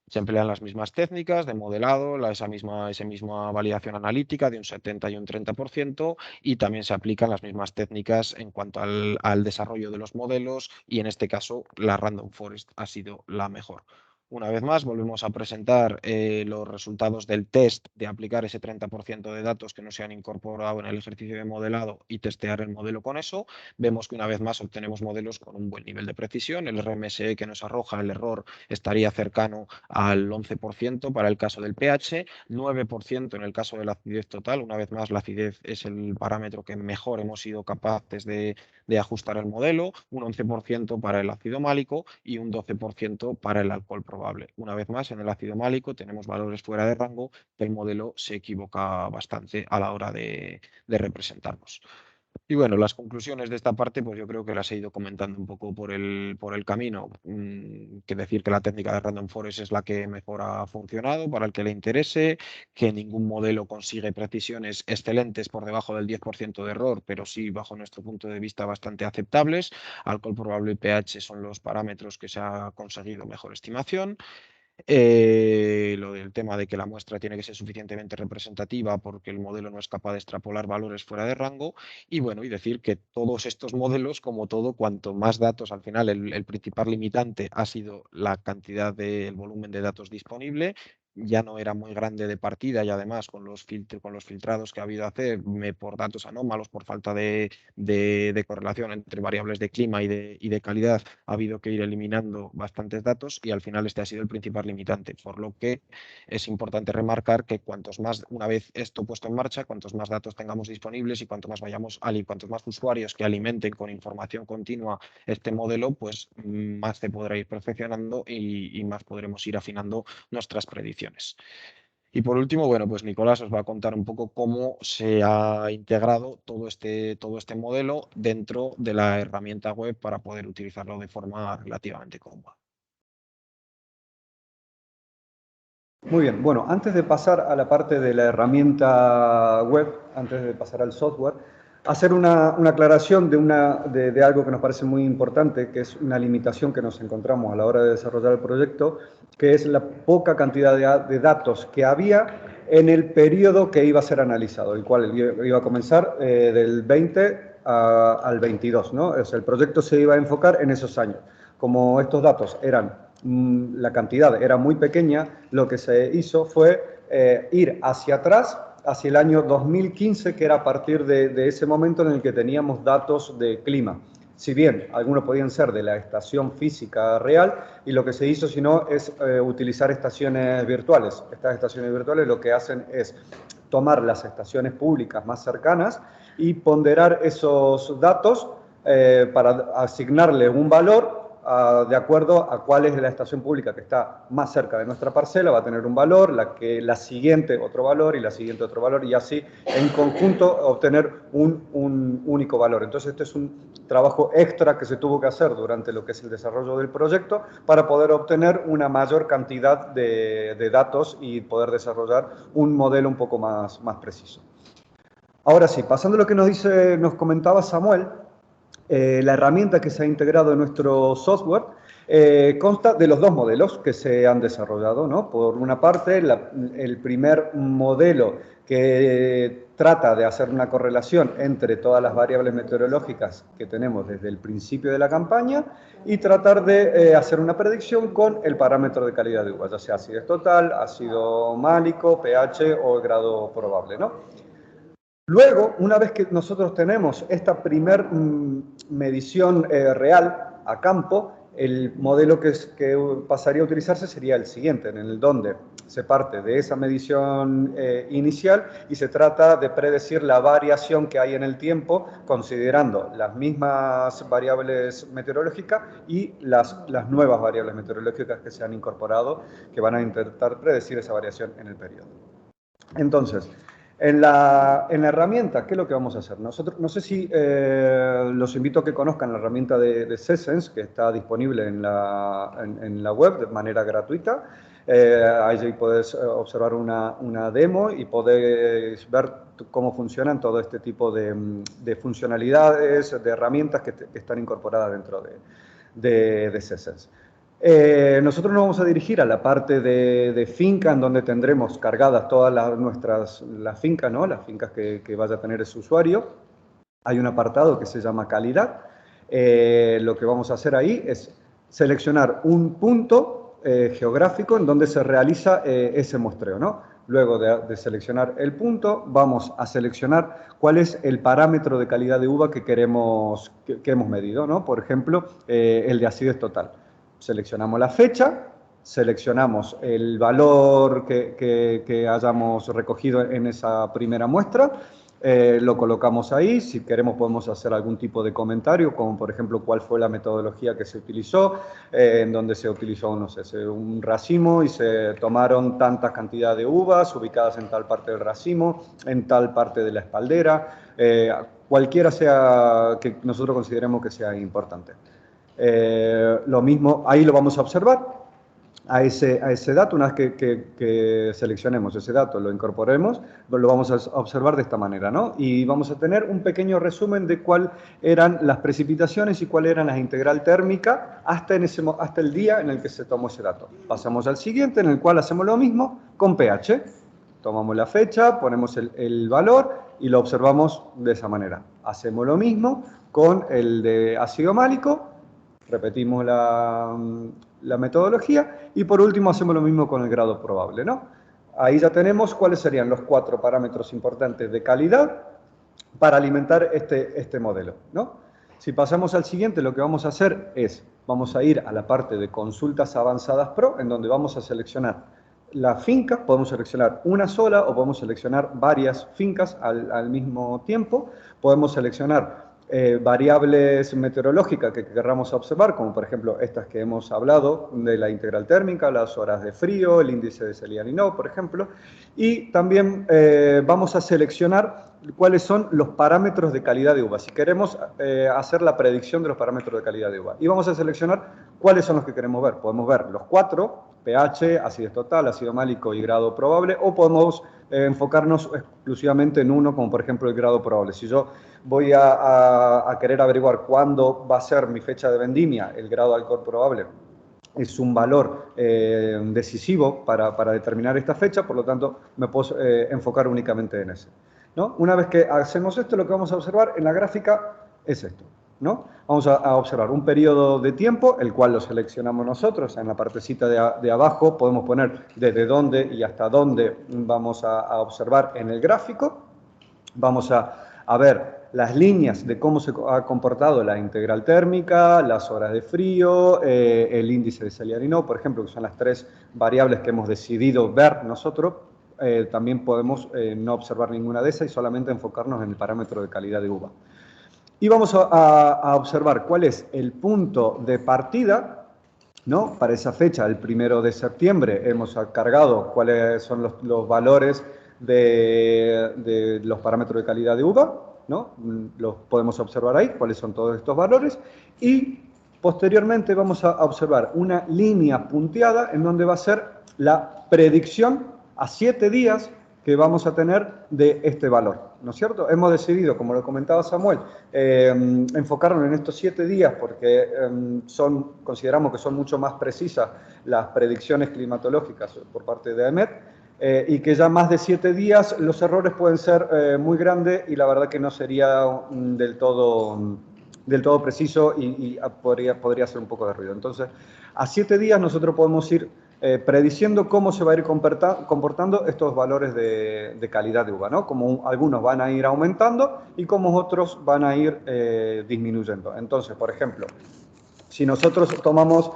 Se emplean las mismas técnicas de modelado, esa misma validación analítica de un 70 y un 30%, y también se aplican las mismas técnicas en cuanto al desarrollo de los modelos, y en este caso la Random Forest ha sido la mejor. Una vez más, volvemos a presentar los resultados del test de aplicar ese 30% de datos que no se han incorporado en el ejercicio de modelado y testear el modelo con eso. Vemos que una vez más obtenemos modelos con un buen nivel de precisión. El RMSE que nos arroja el error estaría cercano al 11% para el caso del pH, 9% en el caso de la acidez total. Una vez más, la acidez es el parámetro que mejor hemos sido capaces de ajustar el modelo, un 11% para el ácido málico y un 12% para el alcohol probable. Una vez más, en el ácido málico tenemos valores fuera de rango, que el modelo se equivoca bastante a la hora de representarlos. Y bueno, las conclusiones de esta parte, pues yo creo que las he ido comentando un poco por el camino. Que decir que la técnica de Random Forest es la que mejor ha funcionado para el que le interese, que ningún modelo consigue precisiones excelentes por debajo del 10% de error, pero sí, bajo nuestro punto de vista, bastante aceptables. Alcohol probable y pH son los parámetros que se ha conseguido mejor estimación. Lo del tema de que la muestra tiene que ser suficientemente representativa porque el modelo no es capaz de extrapolar valores fuera de rango. Y bueno, y decir que todos estos modelos, como todo, cuanto más datos, al final el principal limitante ha sido la cantidad del volumen de datos disponible. Ya no era muy grande de partida y además con los filtrados que ha habido a hacer por datos anómalos, por falta de correlación entre variables de clima y de calidad, ha habido que ir eliminando bastantes datos y al final este ha sido el principal limitante, por lo que es importante remarcar que cuantos más, una vez esto puesto en marcha, cuantos más datos tengamos disponibles y cuantos más usuarios que alimenten con información continua este modelo, pues más se podrá ir perfeccionando y más podremos ir afinando nuestras predicciones. Y por último, bueno, pues Nicolás os va a contar un poco cómo se ha integrado todo este modelo dentro de la herramienta web para poder utilizarlo de forma relativamente cómoda. Muy bien, bueno, antes de pasar a la parte de la herramienta web, antes de pasar al software, hacer una aclaración de algo que nos parece muy importante, que es una limitación que nos encontramos a la hora de desarrollar el proyecto, que es la poca cantidad de datos que había en el periodo que iba a ser analizado, el cual iba a comenzar del 20 al 22, ¿no? O sea, el proyecto se iba a enfocar en esos años. Como estos datos la cantidad era muy pequeña, lo que se hizo fue ir hacia atrás, hacia el año 2015, que era a partir de ese momento en el que teníamos datos de clima. Si bien algunos podían ser de la estación física real, y lo que se hizo, si no, es utilizar estaciones virtuales. Estas estaciones virtuales lo que hacen es tomar las estaciones públicas más cercanas y ponderar esos datos para asignarle un valor de acuerdo a cuál es la estación pública que está más cerca de nuestra parcela, va a tener un valor, la siguiente otro valor y la siguiente otro valor, y así en conjunto obtener un único valor. Entonces este es un trabajo extra que se tuvo que hacer durante lo que es el desarrollo del proyecto para poder obtener una mayor cantidad de datos y poder desarrollar un modelo un poco más preciso. Ahora sí, pasando a lo que nos comentaba Samuel, la herramienta que se ha integrado en nuestro software consta de los dos modelos que se han desarrollado, ¿no? Por una parte, el primer modelo que trata de hacer una correlación entre todas las variables meteorológicas que tenemos desde el principio de la campaña y tratar de hacer una predicción con el parámetro de calidad de uva, ya sea acidez total, ácido málico, pH o el grado probable, ¿no? Luego, una vez que nosotros tenemos esta primer medición real a campo, el modelo que pasaría a utilizarse sería el siguiente, en el donde se parte de esa medición inicial y se trata de predecir la variación que hay en el tiempo, considerando las mismas variables meteorológicas y las nuevas variables meteorológicas que se han incorporado, que van a intentar predecir esa variación en el periodo. Entonces, en la herramienta, ¿qué es lo que vamos a hacer? Nosotros, no sé si los invito a que conozcan la herramienta de C-Sense, que está disponible en la web de manera gratuita. Ahí podés observar una demo y podés ver cómo funcionan todo este tipo de funcionalidades, de herramientas que están incorporadas dentro de C-Sense. Nosotros nos vamos a dirigir a la parte de finca, en donde tendremos cargadas todas las fincas, ¿no? Las fincas que vaya a tener ese usuario. Hay un apartado que se llama calidad. Lo que vamos a hacer ahí es seleccionar un punto geográfico en donde se realiza ese muestreo, ¿no? Luego de seleccionar el punto, vamos a seleccionar cuál es el parámetro de calidad de uva que hemos medido, ¿no? Por ejemplo, el de acidez total. Seleccionamos la fecha, seleccionamos el valor que hayamos recogido en esa primera muestra, lo colocamos ahí. Si queremos podemos hacer algún tipo de comentario, como por ejemplo cuál fue la metodología que se utilizó, en donde se utilizó, no sé, un racimo y se tomaron tanta cantidad de uvas ubicadas en tal parte del racimo, en tal parte de la espaldera, cualquiera sea que nosotros consideremos que sea importante. Lo mismo, ahí lo vamos a observar. A ese dato, una vez que seleccionemos ese dato, lo incorporemos, lo vamos a observar de esta manera, ¿no? Y vamos a tener un pequeño resumen de cuáles eran las precipitaciones y cuál eran las integral térmica hasta el día en el que se tomó ese dato. Pasamos al siguiente, en el cual hacemos lo mismo con pH. Tomamos la fecha, ponemos el valor y lo observamos de esa manera. Hacemos lo mismo con el de ácido málico, repetimos la metodología y por último hacemos lo mismo con el grado probable, ¿no? Ahí ya tenemos cuáles serían los 4 parámetros importantes de calidad para alimentar este modelo, ¿no? Si pasamos al siguiente, lo que vamos a hacer es, vamos a ir a la parte de consultas avanzadas pro, en donde vamos a seleccionar la finca. Podemos seleccionar una sola o podemos seleccionar varias fincas al mismo tiempo. Podemos seleccionar variables meteorológicas que querramos observar, como por ejemplo estas que hemos hablado, de la integral térmica, las horas de frío, el índice de Celiani-No, por ejemplo, y también vamos a seleccionar cuáles son los parámetros de calidad de uva, si queremos hacer la predicción de los parámetros de calidad de uva. Y vamos a seleccionar cuáles son los que queremos ver. Podemos ver los 4, pH, acidez total, ácido málico y grado probable, o podemos enfocarnos exclusivamente en uno, como por ejemplo el grado probable. Si yo voy a querer averiguar cuándo va a ser mi fecha de vendimia, el grado de alcohol probable es un valor decisivo para determinar esta fecha, por lo tanto me puedo enfocar únicamente en ese, ¿no? Una vez que hacemos esto, lo que vamos a observar en la gráfica es esto, ¿no? Vamos a observar un periodo de tiempo, el cual lo seleccionamos nosotros. En la partecita de abajo podemos poner desde dónde y hasta dónde vamos a observar en el gráfico. Vamos a ver las líneas de cómo se ha comportado la integral térmica, las horas de frío, el índice de Celiani-No, por ejemplo, que son las 3 variables que hemos decidido ver nosotros. También podemos no observar ninguna de esas y solamente enfocarnos en el parámetro de calidad de uva. Y vamos a observar cuál es el punto de partida, ¿no? Para esa fecha, el 1 de septiembre, hemos cargado cuáles son los valores de los parámetros de calidad de uva, ¿no? Los podemos observar ahí, cuáles son todos estos valores, y posteriormente vamos a observar una línea punteada en donde va a ser la predicción a 7 días que vamos a tener de este valor, ¿no es cierto? Hemos decidido, como lo comentaba Samuel, enfocarnos en estos 7 días porque consideramos que son mucho más precisas las predicciones climatológicas por parte de AEMET, y que ya más de 7 días los errores pueden ser muy grandes y la verdad que no sería del todo preciso y podría ser un poco de ruido. Entonces, a 7 días nosotros podemos ir prediciendo cómo se va a ir comportando estos valores de calidad de uva, ¿no? Como algunos van a ir aumentando y como otros van a ir disminuyendo. Entonces, por ejemplo, si nosotros tomamos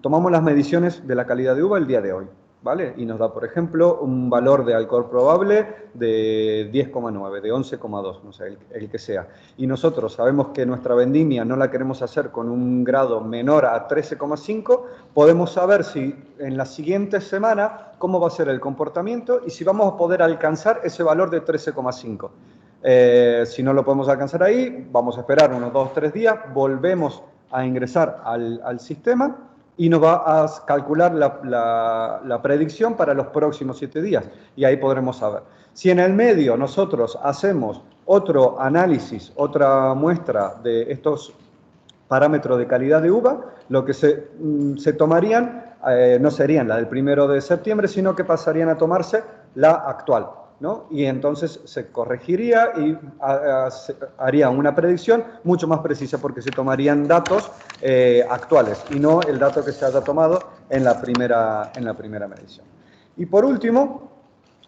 tomamos las mediciones de la calidad de uva el día de hoy, ¿vale? Y nos da, por ejemplo, un valor de alcohol probable de 10,9, de 11,2, no sé, el que sea. Y nosotros sabemos que nuestra vendimia no la queremos hacer con un grado menor a 13,5, podemos saber si en la siguiente semana cómo va a ser el comportamiento y si vamos a poder alcanzar ese valor de 13,5. Si no lo podemos alcanzar ahí, vamos a esperar unos 2 o 3 días, volvemos a ingresar al sistema y nos va a calcular la predicción para los próximos 7 días. Y ahí podremos saber. Si en el medio nosotros hacemos otro análisis, otra muestra de estos parámetros de calidad de uva, lo que se tomarían no serían la del 1 de septiembre, sino que pasarían a tomarse la actual, ¿no? Y entonces se corregiría y haría una predicción mucho más precisa porque se tomarían datos actuales y no el dato que se haya tomado en la primera medición. Y por último,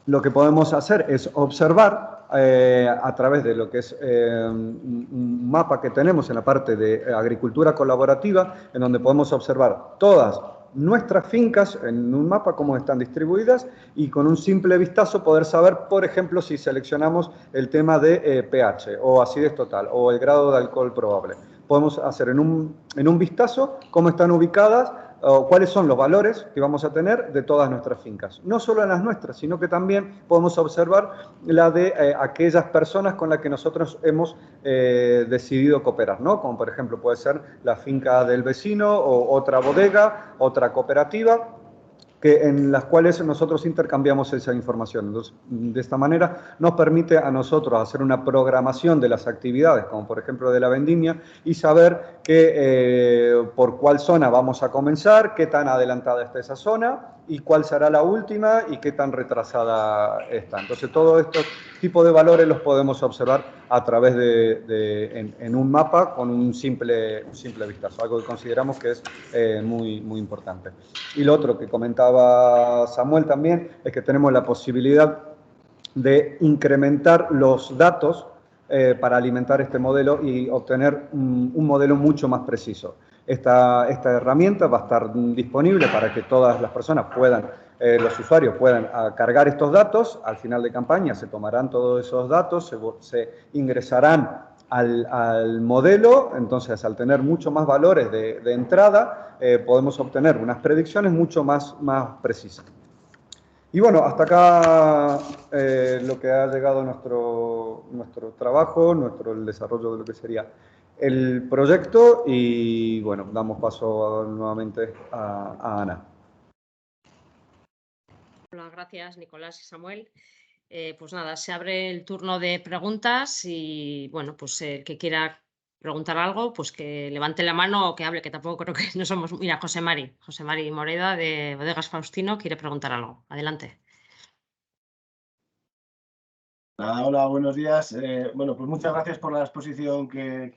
lo que podemos hacer es observar a través de lo que es un mapa que tenemos en la parte de agricultura colaborativa, en donde podemos observar todas nuestras fincas en un mapa, cómo están distribuidas, y con un simple vistazo poder saber, por ejemplo, si seleccionamos el tema de pH o acidez total o el grado de alcohol probable. Podemos hacer en un vistazo cómo están ubicadas o cuáles son los valores que vamos a tener de todas nuestras fincas. No solo en las nuestras, sino que también podemos observar la de aquellas personas con las que nosotros hemos decidido cooperar, ¿no? Como por ejemplo puede ser la finca del vecino o otra bodega, otra cooperativa, en las cuales nosotros intercambiamos esa información. Entonces, de esta manera nos permite a nosotros hacer una programación de las actividades, como por ejemplo de la vendimia, y saber por cuál zona vamos a comenzar, qué tan adelantada está esa zona, y cuál será la última y qué tan retrasada está. Entonces, todos estos tipos de valores los podemos observar a través en un mapa con un simple vistazo, algo que consideramos que es muy, muy importante. Y lo otro que comentaba Samuel también es que tenemos la posibilidad de incrementar los datos para alimentar este modelo y obtener un modelo mucho más preciso. Esta herramienta va a estar disponible para que todas las personas puedan, los usuarios puedan cargar estos datos. Al final de campaña se tomarán todos esos datos, se ingresarán al modelo. Entonces, al tener mucho más valores de entrada, podemos obtener unas predicciones mucho más precisas. Y bueno, hasta acá lo que ha llegado nuestro trabajo, el desarrollo de lo que sería el proyecto, y bueno, damos paso nuevamente a Ana. Hola, gracias Nicolás y Samuel. Pues nada, se abre el turno de preguntas y bueno, pues el que quiera preguntar algo, pues que levante la mano o que hable, que tampoco creo que no somos... Mira, José Mari Moreda de Bodegas Faustino quiere preguntar algo. Adelante. Hola, buenos días. Bueno, pues muchas gracias por la exposición que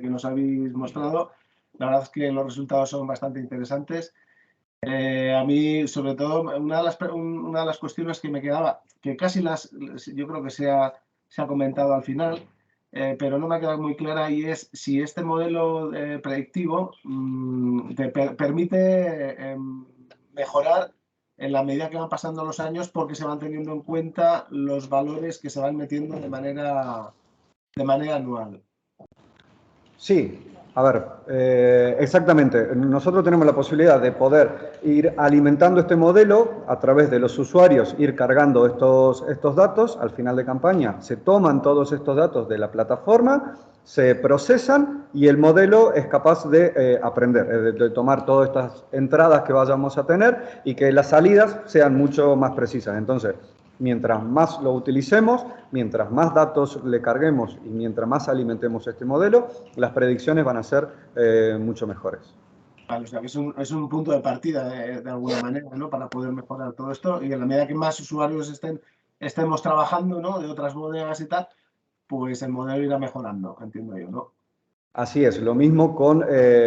nos habéis mostrado. La verdad es que los resultados son bastante interesantes. A mí, sobre todo, una de las cuestiones que me quedaba, que yo creo que se ha comentado al final, pero no me ha quedado muy clara, y es si este modelo predictivo te permite mejorar en la medida que van pasando los años, porque se van teniendo en cuenta los valores que se van metiendo de manera anual. Sí, a ver, exactamente. Nosotros tenemos la posibilidad de poder ir alimentando este modelo a través de los usuarios, ir cargando estos datos. Al final de campaña se toman todos estos datos de la plataforma, se procesan y el modelo es capaz de aprender, de tomar todas estas entradas que vayamos a tener y que las salidas sean mucho más precisas. Entonces, mientras más lo utilicemos, mientras más datos le carguemos y mientras más alimentemos este modelo, las predicciones van a ser mucho mejores. Vale, o sea que es un punto de partida de alguna manera, ¿no? Para poder mejorar todo esto, y en la medida que más usuarios estemos trabajando, ¿no? De otras bodegas y tal, pues el modelo irá mejorando, entiendo yo, ¿no? Así es, lo mismo con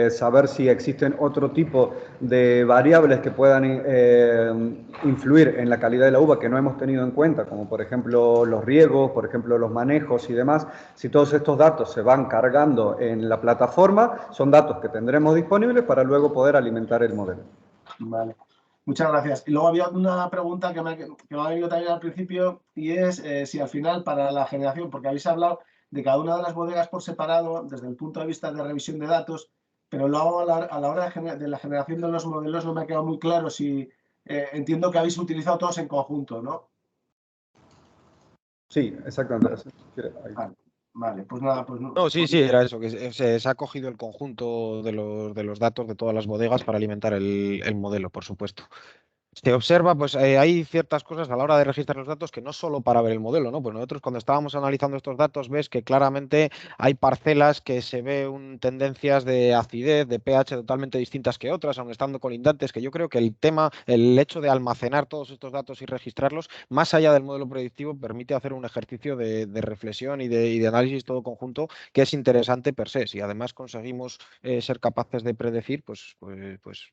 saber si existen otro tipo de variables que puedan influir en la calidad de la uva que no hemos tenido en cuenta, como por ejemplo los riegos, por ejemplo los manejos y demás. Si todos estos datos se van cargando en la plataforma, son datos que tendremos disponibles para luego poder alimentar el modelo. Vale, muchas gracias. Y luego había una pregunta que me ha venido también al principio, y es si al final para la generación, porque habéis hablado de cada una de las bodegas por separado desde el punto de vista de revisión de datos, pero luego a la hora de la generación de los modelos no me ha quedado muy claro si entiendo que habéis utilizado todos en conjunto, ¿no? Sí, exactamente. Vale, pues nada, pues no. No, sí, era eso, que se ha cogido el conjunto de los datos de todas las bodegas para alimentar el modelo, por supuesto. Se observa, pues hay ciertas cosas a la hora de registrar los datos que no solo para ver el modelo, ¿no? Pues nosotros cuando estábamos analizando estos datos ves que claramente hay parcelas que se ven tendencias de acidez, de pH totalmente distintas que otras, aun estando colindantes, que yo creo que el hecho de almacenar todos estos datos y registrarlos, más allá del modelo predictivo, permite hacer un ejercicio de reflexión y de análisis todo conjunto que es interesante per se. Si además conseguimos ser capaces de predecir, pues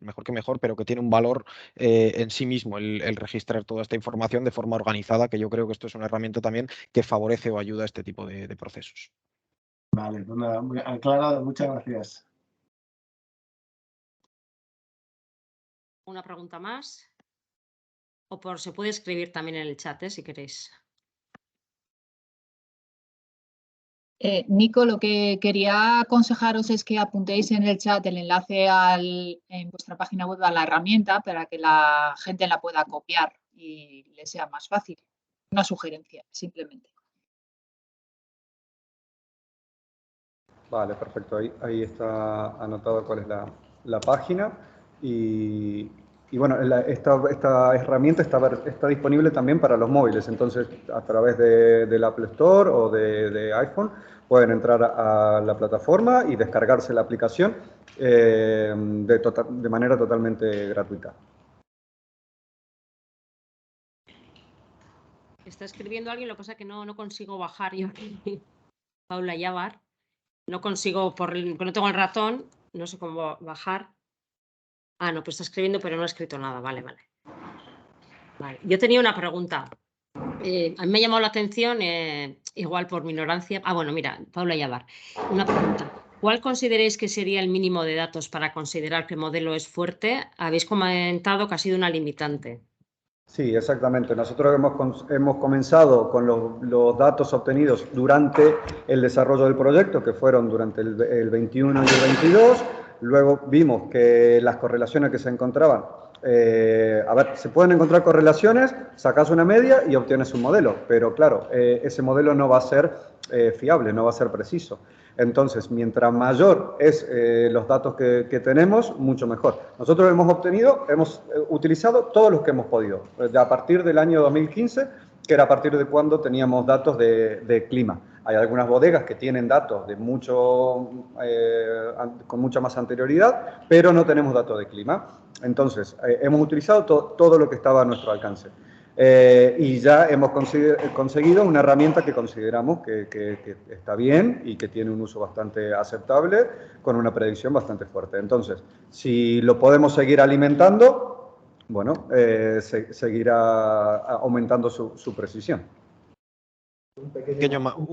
mejor que mejor, pero que tiene un valor en sí mismo el registrar toda esta información de forma organizada, que yo creo que esto es una herramienta también que favorece o ayuda a este tipo de procesos. Vale, pues nada, muy aclarado, muchas gracias. ¿Una pregunta más? Se puede escribir también en el chat, si queréis. Nico, lo que quería aconsejaros es que apuntéis en el chat el enlace en vuestra página web a la herramienta para que la gente la pueda copiar y le sea más fácil. Una sugerencia, simplemente. Vale, perfecto. Ahí está anotado cuál es la página. Y bueno, esta herramienta está disponible también para los móviles. Entonces, a través del Apple Store o de iPhone, pueden entrar a la plataforma y descargarse la aplicación de manera totalmente gratuita. Está escribiendo alguien, lo que pasa es que no consigo bajar yo aquí. Paula Yavar. No consigo, porque no tengo el ratón, no sé cómo bajar. Ah, no, pues está escribiendo, pero no ha escrito nada. Vale. Yo tenía una pregunta. A mí me ha llamado la atención, igual por mi ignorancia. Bueno, mira, Paula Yavar, una pregunta. ¿Cuál consideráis que sería el mínimo de datos para considerar que el modelo es fuerte? Habéis comentado que ha sido una limitante. Sí, exactamente. Nosotros hemos comenzado con los datos obtenidos durante el desarrollo del proyecto, que fueron durante el 21 y el 22. Luego vimos que las correlaciones que se encontraban, se pueden encontrar correlaciones, sacas una media y obtienes un modelo, pero claro, ese modelo no va a ser fiable, no va a ser preciso. Entonces, mientras mayor es los datos que tenemos, mucho mejor. Nosotros hemos utilizado todos los que hemos podido, a partir del año 2015, que era a partir de cuando teníamos datos de clima. Hay algunas bodegas que tienen datos con mucha más anterioridad, pero no tenemos datos de clima. Entonces, hemos utilizado todo lo que estaba a nuestro alcance. Y ya hemos conseguido una herramienta que consideramos que está bien y que tiene un uso bastante aceptable, con una predicción bastante fuerte. Entonces, si lo podemos seguir alimentando, bueno, seguirá aumentando su precisión. Un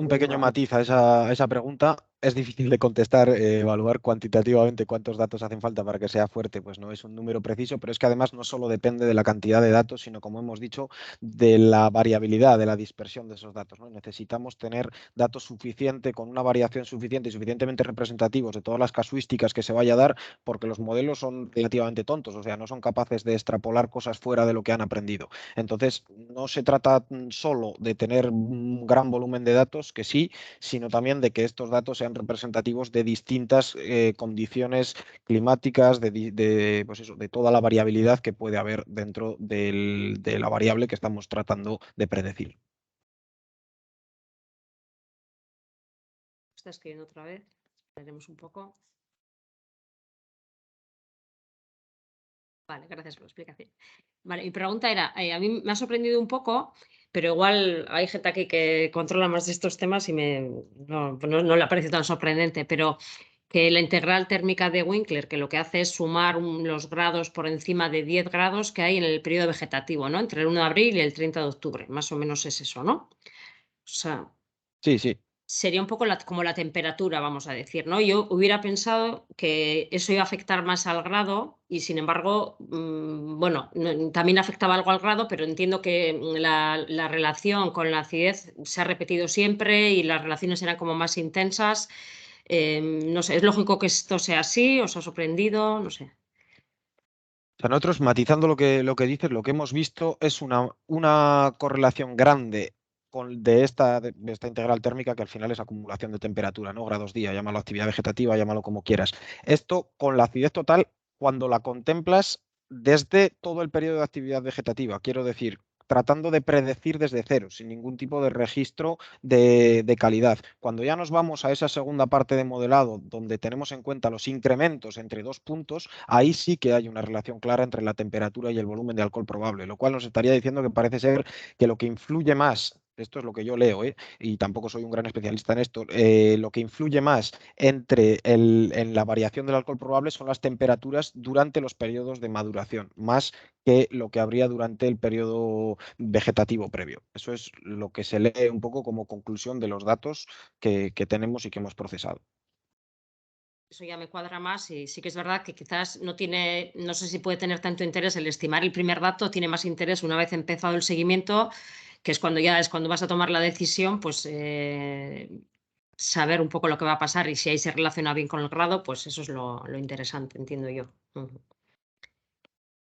pequeño matiz a esa pregunta. Es difícil de contestar, evaluar cuantitativamente cuántos datos hacen falta para que sea fuerte, pues no es un número preciso, pero es que además no solo depende de la cantidad de datos, sino, como hemos dicho, de la variabilidad, de la dispersión de esos datos, ¿no? Necesitamos tener datos suficientes, con una variación suficiente y suficientemente representativos de todas las casuísticas que se vaya a dar, porque los modelos son relativamente tontos, o sea, no son capaces de extrapolar cosas fuera de lo que han aprendido. Entonces, no se trata solo de tener un gran volumen de datos, que sí, sino también de que estos datos sean representativos de distintas condiciones climáticas, pues eso, de toda la variabilidad que puede haber dentro de la variable que estamos tratando de predecir. Está escribiendo otra vez. Esperaremos un poco. Vale, gracias por la explicación. Vale, mi pregunta era, a mí me ha sorprendido un poco, pero igual hay gente aquí que controla más de estos temas y no le parece tan sorprendente, pero que la integral térmica de Winkler, que lo que hace es sumar los grados por encima de 10 grados que hay en el periodo vegetativo, ¿no? Entre el 1 de abril y el 30 de octubre, más o menos es eso, ¿no? O sea, Sí. sería un poco como la temperatura, vamos a decir, ¿no? Yo hubiera pensado que eso iba a afectar más al grado y, sin embargo, bueno, también afectaba algo al grado, pero entiendo que la relación con la acidez se ha repetido siempre y las relaciones eran como más intensas. No sé, ¿es lógico que esto sea así? ¿Os ha sorprendido? No sé. O sea, nosotros, matizando lo que dices, lo que hemos visto es una correlación grande de esta integral térmica, que al final es acumulación de temperatura, ¿no? Grados día, llámalo actividad vegetativa, llámalo como quieras. Esto con la acidez total, cuando la contemplas desde todo el periodo de actividad vegetativa, quiero decir, tratando de predecir desde cero, sin ningún tipo de registro de calidad. Cuando ya nos vamos a esa segunda parte de modelado, donde tenemos en cuenta los incrementos entre dos puntos, ahí sí que hay una relación clara entre la temperatura y el volumen de alcohol probable, lo cual nos estaría diciendo que parece ser que lo que influye más Esto es lo que yo leo, y tampoco soy un gran especialista en esto. Lo que influye más en la variación del alcohol probable son las temperaturas durante los periodos de maduración, más que lo que habría durante el periodo vegetativo previo. Eso es lo que se lee un poco como conclusión de los datos que tenemos y que hemos procesado. Eso ya me cuadra más y sí que es verdad que quizás no sé si puede tener tanto interés el estimar el primer dato, tiene más interés una vez empezado el seguimiento, que es cuando vas a tomar la decisión, pues saber un poco lo que va a pasar y si ahí se relaciona bien con el grado, pues eso es lo interesante, entiendo yo. Ujú.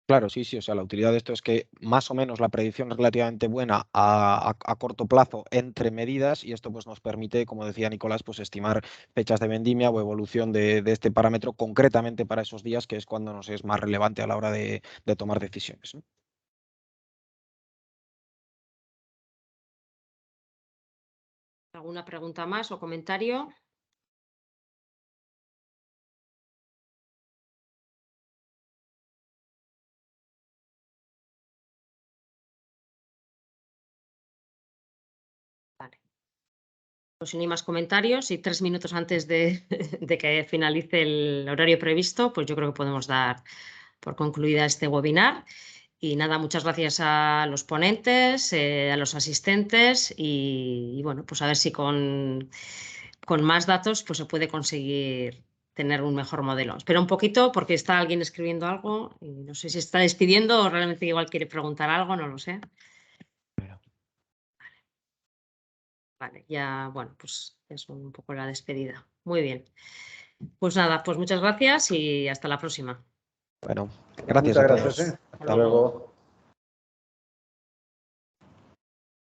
Claro, sí, sí, o sea, la utilidad de esto es que más o menos la predicción es relativamente buena a corto plazo entre medidas y esto pues nos permite, como decía Nicolás, pues estimar fechas de vendimia o evolución de este parámetro concretamente para esos días, que es cuando nos es más relevante a la hora de tomar decisiones, ¿no? ¿Alguna pregunta más o comentario? Vale. Pues si no hay más comentarios y 3 minutos antes de, de que finalice el horario previsto, pues yo creo que podemos dar por concluida este webinar. Y nada, muchas gracias a los ponentes, a los asistentes y bueno, pues a ver si con más datos pues se puede conseguir tener un mejor modelo. Espera un poquito porque está alguien escribiendo algo y no sé si está despidiendo o realmente igual quiere preguntar algo, no lo sé. Vale, ya, bueno, pues es un poco la despedida. Muy bien. Pues nada, pues muchas gracias y hasta la próxima. Bueno, gracias Muchas a gracias. todos. Hasta luego.